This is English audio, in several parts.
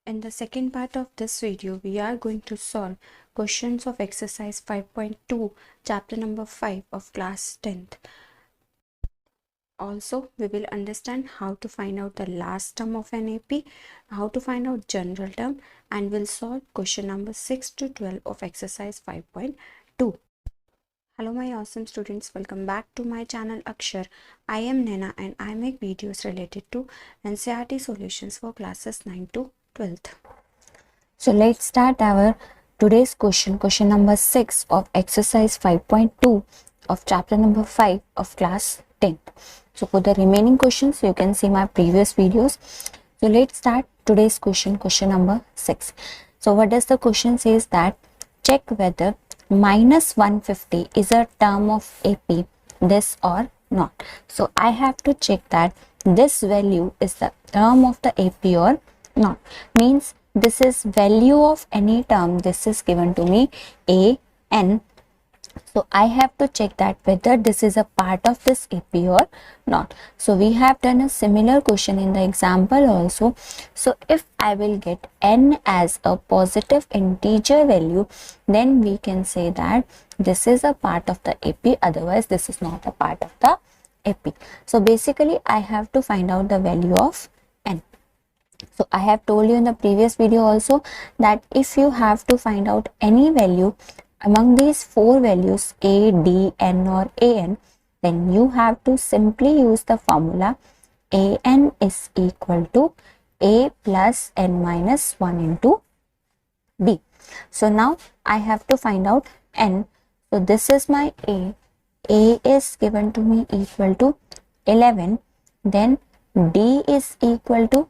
In the second part of this video, we are going to solve questions of exercise 5.2, chapter number 5 of class 10th. Also, we will understand how to find out the last term of an AP, how to find out general term, and we'll solve question number 6 to 12 of exercise 5.2. Hello my awesome students, welcome back to my channel Akshar. I am Nena and I make videos related to NCERT solutions for classes 9 to 12th. So let's start our today's question number 6 of exercise 5.2 of chapter number 5 of class 10. So for the remaining questions, you can see my previous videos. So let's start today's question number 6. So what does the question says that check whether minus 150 is a term of AP, this or not. So I have to check that this value is the term of the AP or not. Means this is value of any term. This is given to me a n. So I have to check that whether this is a part of this AP or not. So we have done a similar question in the example also. So if I will get n as a positive integer value, then we can say that this is a part of the AP, otherwise this is not a part of the AP. So basically I have to find out the value of n. So I have told you in the previous video also that if you have to find out any value among these four values a, d, n or an, then you have to simply use the formula an is equal to a plus n minus 1 into d. So now I have to find out n. So this is my a is given to me equal to 11, then d is equal to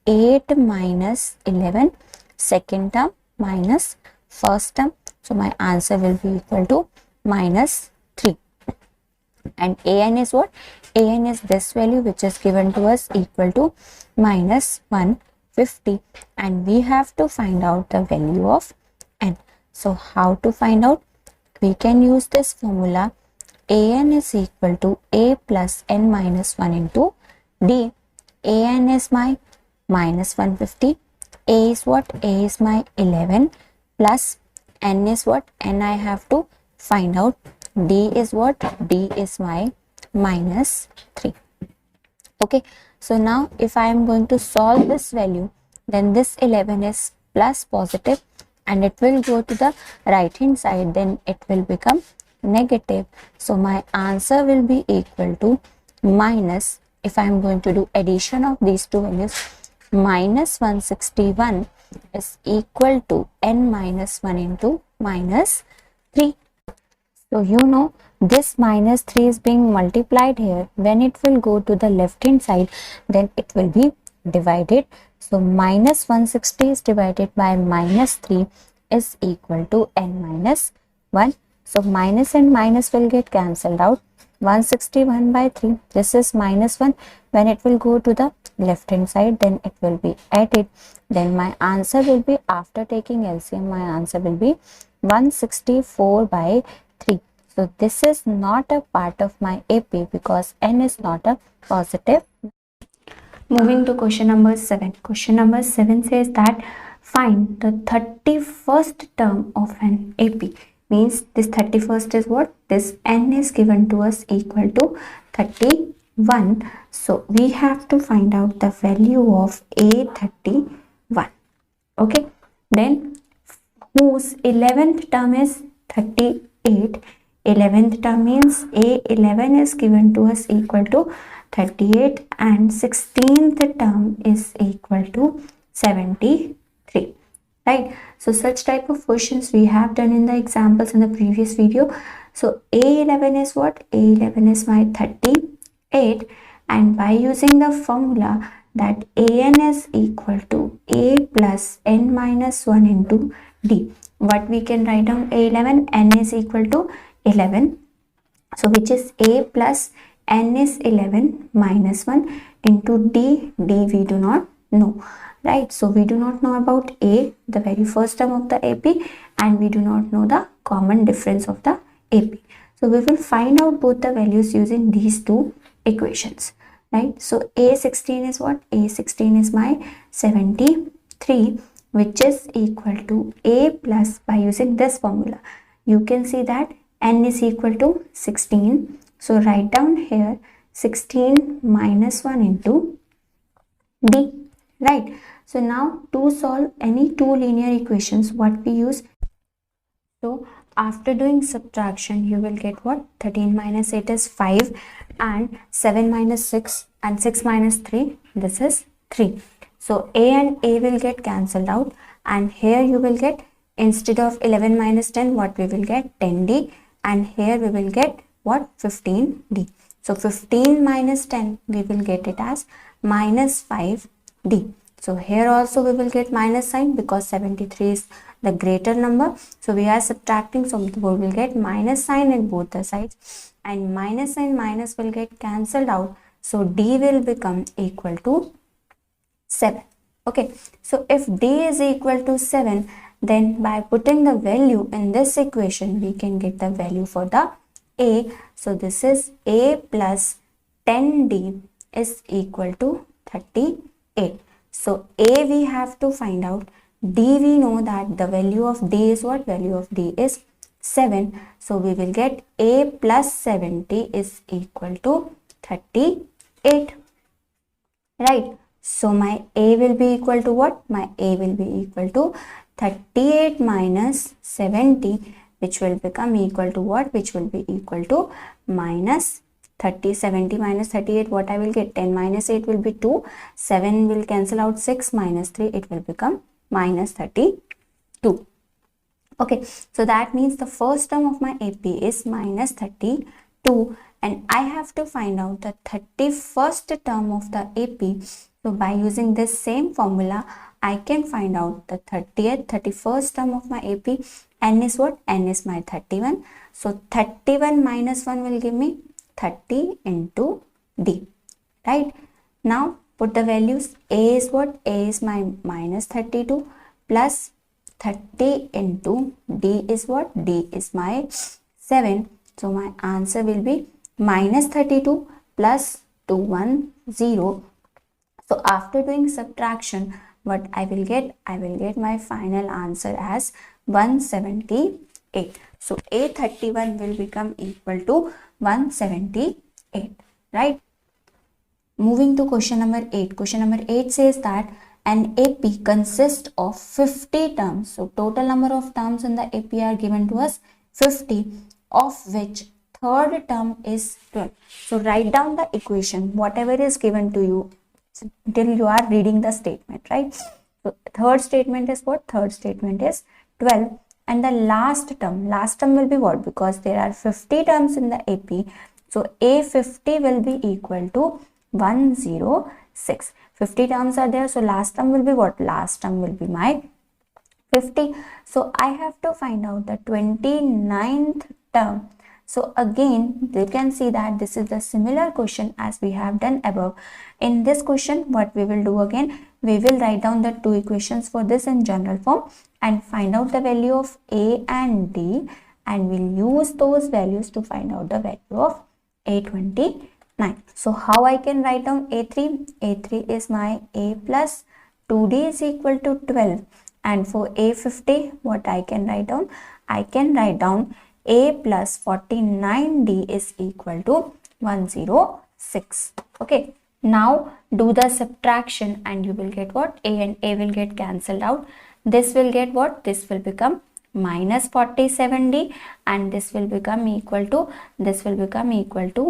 8 minus 11, second term minus first term. So my answer will be equal to minus 3. And an is what? An is this value which is given to us equal to minus 150. And we have to find out the value of n. So how to find out? We can use this formula. An is equal to a plus n minus 1 into d. An is my minus 150. A is what? A is my 11 plus n is what? N I have to find out. D is what? D is my minus 3. Okay. So now if I am going to solve this value, then this 11 is plus positive and it will go to the right hand side, then it will become negative. So my answer will be equal to minus, if I am going to do addition of these two values, minus 161 is equal to n minus 1 into minus 3. So you know this minus 3 is being multiplied here. When it will go to the left hand side, then it will be divided. So minus 160 is divided by minus 3 is equal to n minus 1. So minus and minus will get cancelled out. 161 by 3, this is minus 1. When it will go to the left hand side, then it will be added. Then my answer will be, after taking LCM, my answer will be 164 by 3. So this is not a part of my AP because n is not a positive. Moving to question number 7. Question number 7 says that find the 31st term of an AP. Means this 31st is what? This n is given to us equal to 31. So we have to find out the value of A31. Okay. Then whose 11th term is 38. 11th term means A11 is given to us equal to 38 and 16th term is equal to 73. Right. So such type of questions we have done in the examples in the previous video. So A11 is what? A11 is my 38, and by using the formula that an is equal to a plus n minus 1 into d, what we can write down? A11, n is equal to 11. So which is a plus n is 11 minus 1 into d. D we do not know. Right, so we do not know about a, the very first term of the AP, and we do not know the common difference of the AP. So we will find out both the values using these two equations. Right, so A16 is what? A16 is my 73 3, which is equal to a plus, by using this formula you can see that n is equal to 16. So write down here 16 minus 1 into d, right? So now to solve any two linear equations, what we use, so after doing subtraction, you will get what? 13 minus 8 is 5, and 7 minus 6 and 6 minus 3, this is 3. So a and a will get cancelled out, and here you will get, instead of 11 minus 10, what we will get? 10d, and here we will get what? 15d. So 15 minus 10, we will get it as minus 5d. So here also we will get minus sign because 73 is the greater number. So we are subtracting, so we will get minus sign at both the sides, and minus and minus will get cancelled out. So d will become equal to 7. Okay, so if d is equal to 7, then by putting the value in this equation, we can get the value for the a. So this is a plus 10d is equal to 38. So a we have to find out, d we know that the value of d is what? Value of d is 7. So we will get a plus 70 is equal to 38, right? So my a will be equal to what? My a will be equal to 38 minus 70, which will become equal to what? Which will be equal to minus 30. 70 minus 38, what I will get? 10 minus 8 will be 2. 7 will cancel out 6 minus 3, it will become minus 32. Okay, so that means the first term of my AP is minus 32, and I have to find out the 31st term of the AP. So by using this same formula, I can find out the 31st term of my AP. N is what? N is my 31. So 31 minus 1 will give me 30 into d, right? Now put the values. A is what? A is my minus 32 plus 30 into d is what? D is my 7. So my answer will be minus 32 plus 210. So after doing subtraction, what I will get? I will get my final answer as 178. So A31 will become equal to 178, right? Moving to question number 8. Question number 8 says that an AP consists of 50 terms. So total number of terms in the AP are given to us 50, of which third term is 12. So write down the equation, whatever is given to you till you are reading the statement, right? So third statement is what? Third statement is 12, and the last term will be what? Because there are 50 terms in the AP, so A50 will be equal to 106. 50 terms are there, so last term will be what? Last term will be my 50. So I have to find out the 29th term. So again, you can see that this is the similar question as we have done above. In this question, what we will do again, we will write down the two equations for this in general form and find out the value of A and D, and we'll use those values to find out the value of A29. So how I can write down A3? A3 is my A plus 2D is equal to 12. And for A50, what I can write down? I can write down A plus 49D is equal to 106. Okay. Now do the subtraction and you will get what? A and A will get cancelled out. This will get what? This will become minus 47D, and this will become equal to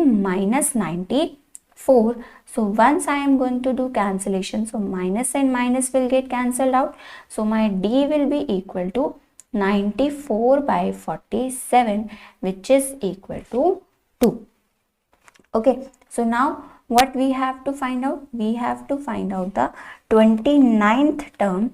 minus 94. So once I am going to do cancellation, so minus and minus will get cancelled out. So my D will be equal to 94 by 47, which is equal to 2. Okay, so now what we have to find out? We have to find out the 29th term.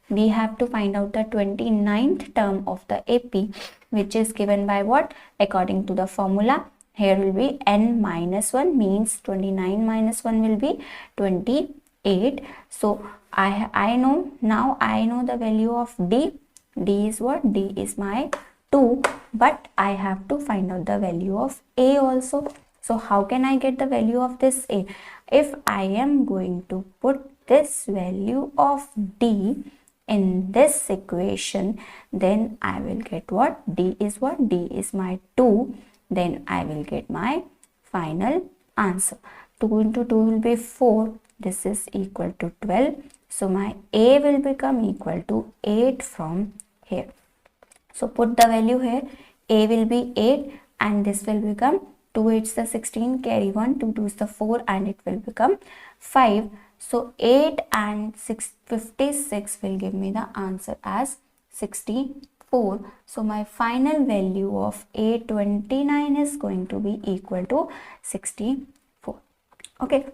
We have to find out the 29th term of the AP, which is given by what? According to the formula, here will be n minus 1, means 29 minus 1 will be 28. So I know, now I know the value of D. D is what? D is my 2, but I have to find out the value of A also. So how can I get the value of this A? If I am going to put this value of D in this equation, then I will get what? D is what? D is my 2. Then I will get my final answer. 2 into 2 will be 4. This is equal to 12. So my A will become equal to 8 from here. So put the value here. A will be 8 and this will become 2 8s the 16, carry 1, 2 2s the 4 and it will become 5. So 8 and 56 will give me the answer as 64. So my final value of A29 is going to be equal to 64. Okay.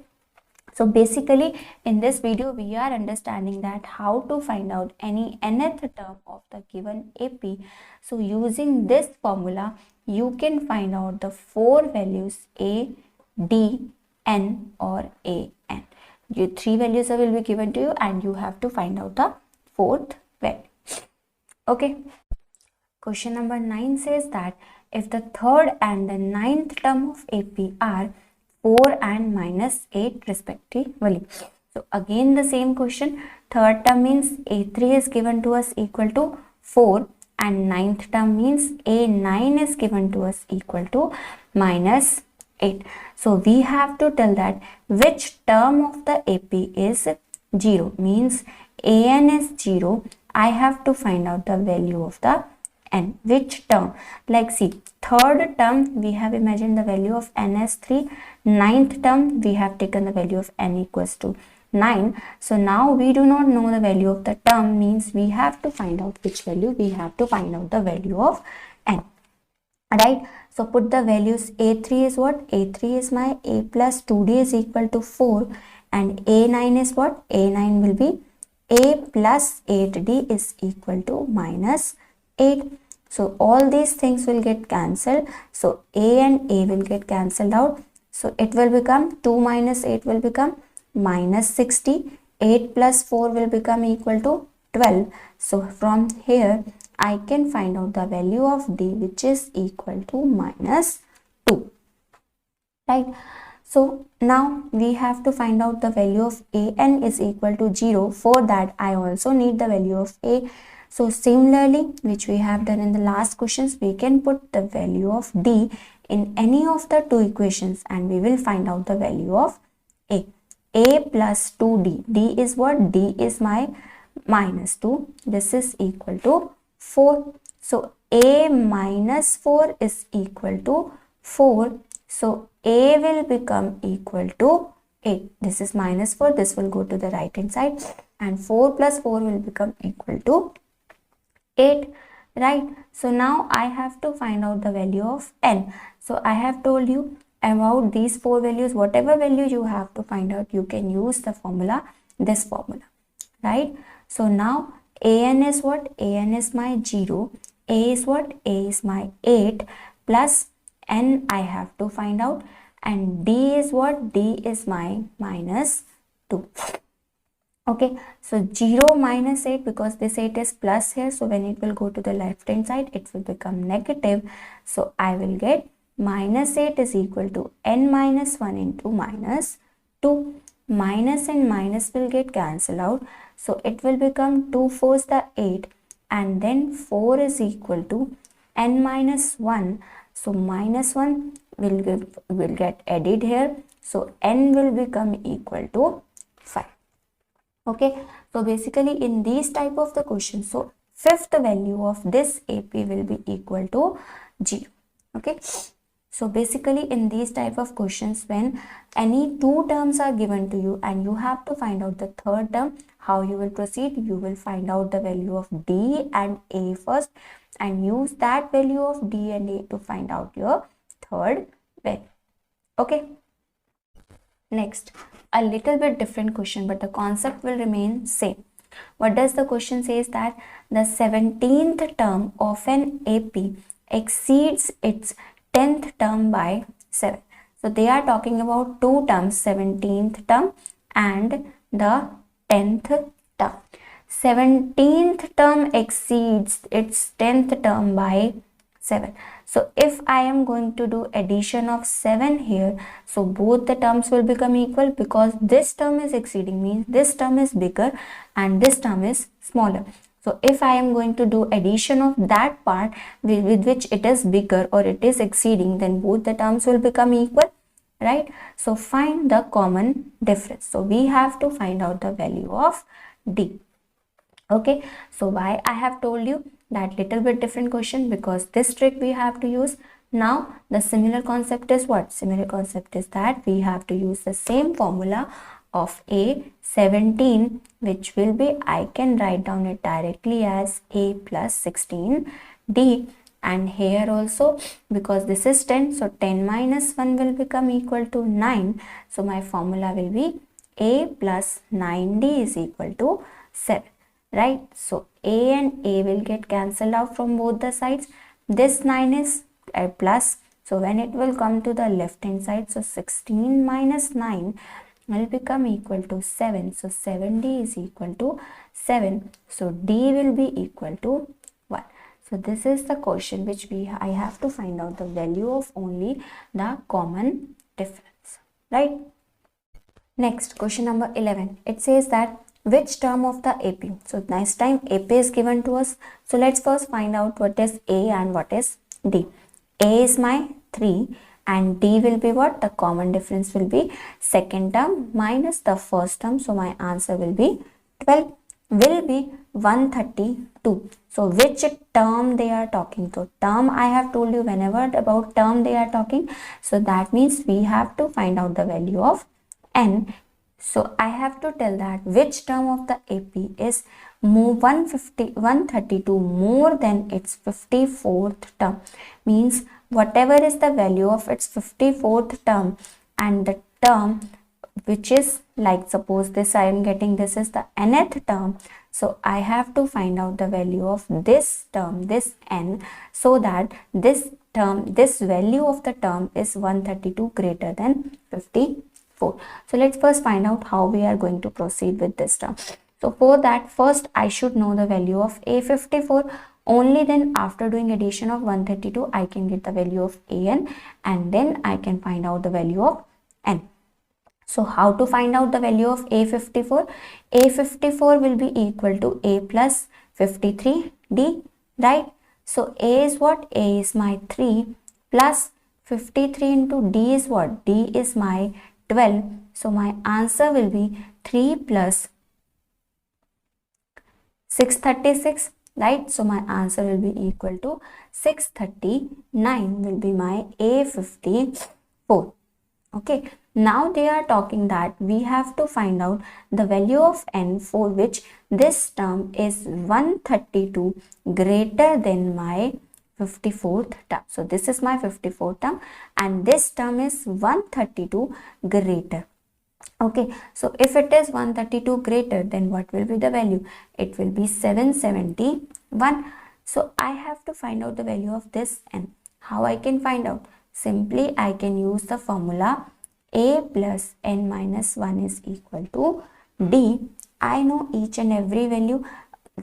So basically in this video we are understanding that how to find out any nth term of the given AP. So using this formula you can find out the 4 values A, D, N or A, N. Your 3 values will be given to you and you have to find out the 4th value. Okay. Question number 9 says that if the 3rd and the 9th term of AP are 4 and minus 8 respectively. So again the same question. 3rd term means A3 is given to us equal to 4 and 9th term means A9 is given to us equal to minus 8. So we have to tell that which term of the AP is 0, means AN is 0. I have to find out the value of the N. Which term? Like see, 3rd term we have imagined the value of N as 3. 9th term we have taken the value of N equals to 9. So now we do not know the value of the term, means we have to find out which value. We have to find out the value of N. Right. So put the values. A3 is what? A3 is my A plus 2D is equal to 4 and A9 is what? A9 will be A plus 8D is equal to minus 8. So all these things will get cancelled. So A and A will get cancelled out. So it will become 2 minus 8 will become minus 60. 8 plus 4 will become equal to 12. So from here I can find out the value of D, which is equal to minus 2. Right. So now we have to find out the value of AN is equal to 0. For that I also need the value of A. So similarly, which we have done in the last questions, we can put the value of D in any of the two equations and we will find out the value of A. A plus 2D. D is what? D is my minus 2. This is equal to 4. So A minus 4 is equal to 4. So A will become equal to 8. This is minus 4. This will go to the right hand side and 4 plus 4 will become equal to 8. Right. So now I have to find out the value of N. So I have told you about these 4 values. Whatever value you have to find out, you can use the formula, this formula. Right. So now AN is what? AN is my 0. A is what? A is my 8 plus N I have to find out, and D is what? D is my minus 2. Okay, so 0 minus 8, because this 8 is plus here, so when it will go to the left hand side it will become negative. So I will get minus 8 is equal to N minus 1 into minus 2. Minus and minus will get cancelled out, so it will become 2 4s the 8 and then 4 is equal to N minus 1. So minus 1 will get added here, so N will become equal to 5. Okay, so basically in these type of the questions, so 5th value of this AP will be equal to 0. Okay, so basically in these type of questions, when any 2 terms are given to you and you have to find out the 3rd term, how you will proceed? You will find out the value of D and A first and use that value of D and A to find out your 3rd value. Okay. Next, a little bit different question, but the concept will remain same. What does the question say is that the 17th term of an AP exceeds its 10th term by 7. So they are talking about 2 terms, 17th term and the 10th term. 17th term exceeds its 10th term by 7. So if I am going to do addition of 7 here, so both the terms will become equal, because this term is exceeding means this term is bigger and this term is smaller. So if I am going to do addition of that part with which it is bigger or it is exceeding, then both the terms will become equal, right? So find the common difference. So we have to find out the value of D. Okay, so why I have told you that little bit different question, because this trick we have to use. Now the similar concept is what? Similar concept is that we have to use the same formula of A17, which will be, I can write down it directly as A plus 16D, and here also, because this is 10, so 10 minus 1 will become equal to 9. So my formula will be A plus 9D is equal to 7. Right, so A and A will get cancelled out from both the sides. This 9 is a plus, so when it will come to the left hand side, so 16 minus 9 will become equal to 7. So 7D is equal to 7. So D will be equal to 1. So this is the question which I have to find out the value of only the common difference, right? Next, question number 11. It says that which term of the AP? So next time AP is given to us. So let's first find out what is A and what is D. A is my 3 and D will be what? The common difference will be second term minus the first term. So my answer will be 12, will be 132. So which term they are talking? So term, I have told you whenever about term they are talking. So that means we have to find out the value of N. So I have to tell that which term of the AP is 132 more than its 54th term. Means whatever is the value of its 54th term and the term which is, like suppose this I am getting, this is the nth term. So I have to find out the value of this term, this n, so that this term, this value of the term is 132 greater than 54. So let's first find out how we are going to proceed with this term. So for that, first I should know the value of A54. Only then after doing addition of 132, I can get the value of An, and then I can find out the value of N. So how to find out the value of A54? A54 will be equal to A plus 53D, right? So A is what? A is my 3 plus 53 into D is what? D is my 12. So my answer will be 3 plus 636, right? So my answer will be equal to 639 will be my A54. Okay, now they are talking that we have to find out the value of N for which this term is 132 greater than my 54th term. So this is my 54th term and this term is 132 greater. Okay, so if it is 132 greater, then what will be the value? It will be 771. So I have to find out the value of this N. How I can find out? Simply I can use the formula A plus N minus 1 is equal to D. I know each and every value,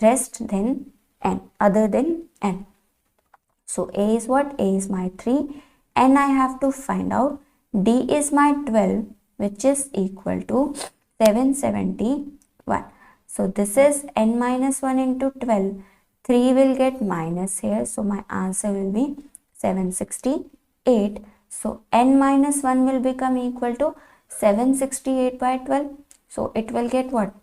rest then N, other than N. So A is what? A is my 3. N I have to find out. D is my 12, which is equal to 771. So this is N minus 1 into 12. 3 will get minus here. So my answer will be 768. So N minus 1 will become equal to 768 by 12. So it will get what?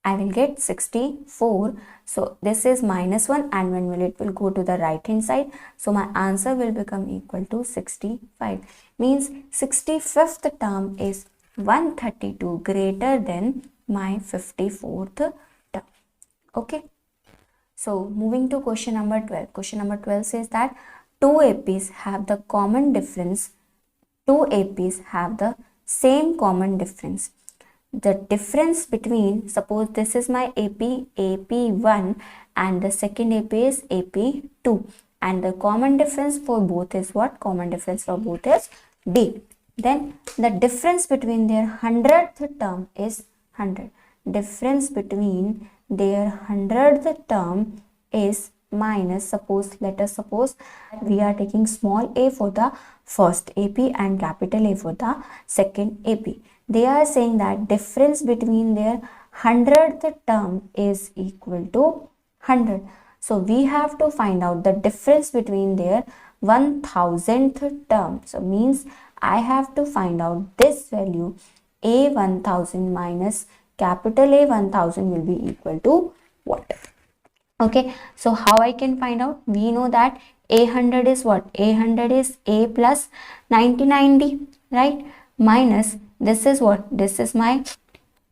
I will get 64. So this is minus 1 and when will it will go to the right hand side. So my answer will become equal to 65. Means 65th term is 132 greater than my 54th term. Okay. So moving to question number 12. Question number 12 says that two APs have the common difference. Two APs have the same common difference. The difference between, suppose this is my AP, AP1 and the second AP is AP2 and the common difference for both is what? Common difference for both is D. Then the difference between their 100th term is 100. Difference between their 100th term is minus, let us suppose we are taking small a for the first AP and capital A for the second AP. They are saying that difference between their 100th term is equal to 100. So we have to find out the difference between their 1000th term. So means I have to find out this value, A 1000 minus capital A 1000 will be equal to what? Okay, so how I can find out? We know that A100 is what? A100 is A plus 99D, right? Minus, this is what? This is my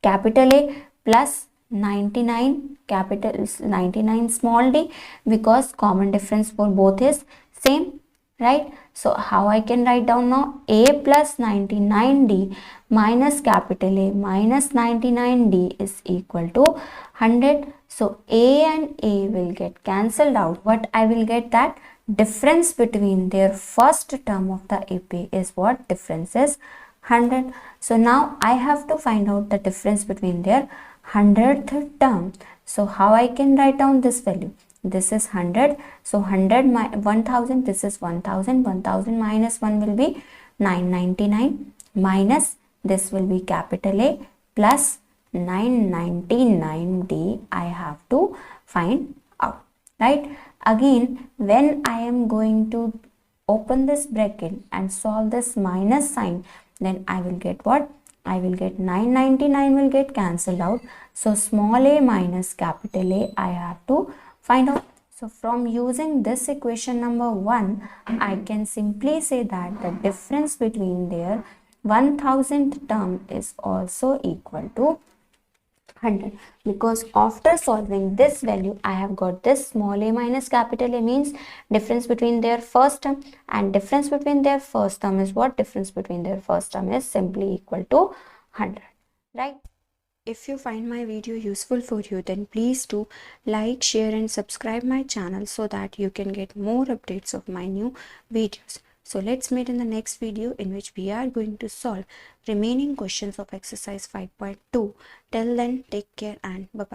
capital A plus 99 capital 99 small d, because common difference for both is same, right? So how I can write down now? A plus 99d minus capital A minus 99d is equal to 100. So A and A will get cancelled out. What I will get? That difference between their first term of the AP is what? Difference is 100. So now I have to find out the difference between their 100th term. So how I can write down this value? This is 100. So 100 1000, this is 1000. 1000 minus 1 will be 999 minus this will be capital A plus 999D I have to find out, right? Again, when I am going to open this bracket and solve this minus sign, then I will get what? I will get 999 will get cancelled out. So small a minus capital A I have to find out. So from using this equation number 1, I can simply say that the difference between their 1000th term is also equal to 100, because after solving this value I have got this small a minus capital A means difference between their first term, and difference between their first term is what? Difference between their first term is simply equal to 100, right? If you find my video useful for you, then please do like, share and subscribe my channel so that you can get more updates of my new videos. So let's meet in the next video, in which we are going to solve remaining questions of exercise 5.2. Till then, take care and bye-bye.